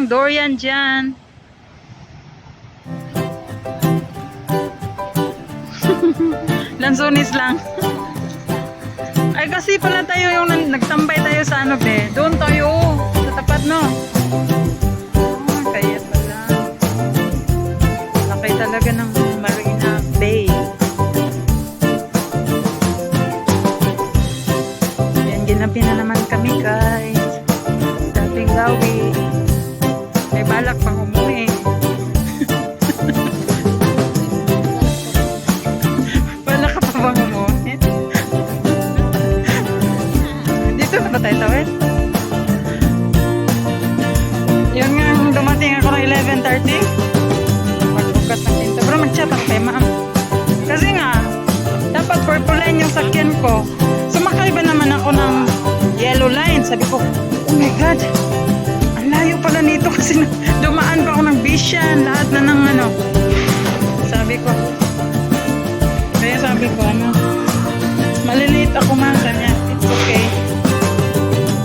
ng durian dyan. Lansones lang. Ay kasi pala tayo yung nagtambay tayo sa ano be. Doon tayo sa tapat no. Kaya pala. Laki talaga ng Marina Bay. Yan, ginabi na naman kami guys. Dating gawi. May balak pang umuwi. Balak ka pa bang umuwi? Dito na ba tayo tawid? Yun nga, dumating ako ng 11:30. Magbukas ng pinto. Pero mag-chat ako kay ma'am. Kasi nga, dapat purple line yung sakyan ko. Sumakay ba naman ako ng yellow line? Sabi ko, oh my God, ang layo pala nito kasi dumaan pa ako ng Bishan. Lahat na ng ano. Sabi ko, kaya sabi ko, ano, malilate ako man kanya. It's okay.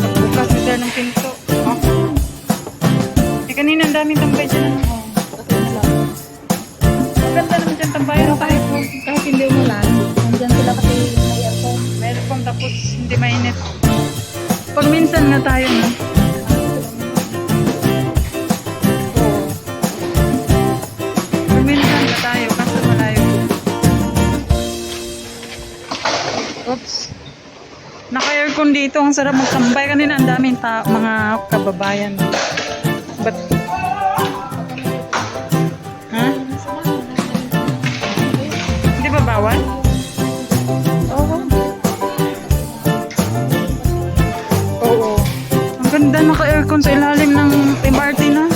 Magbukas nila ng pinto. Kanina ang daming tambay dyan. Maganda naman dyan tambay. Pero kahit hindi umulan, nandyan sila kasi may aircon. May aircon tapos hindi mainit. Pag minsan na tayo na. Oo. Pag minsan na tayo kasi malayo. Oops. Naka-aircon dito. Ang sarap magtambay. Kanina ang daming mga kababayan. But, ha? Hindi ba bawal? Oo. Oo. Ang ganda naka-aircon sa ilalim ng MRT na.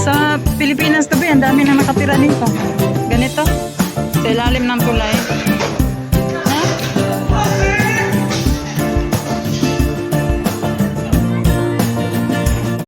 Sa Pilipinas to ba, ang dami na nakatira nito. Ganito. Sa ilalim ng tulay.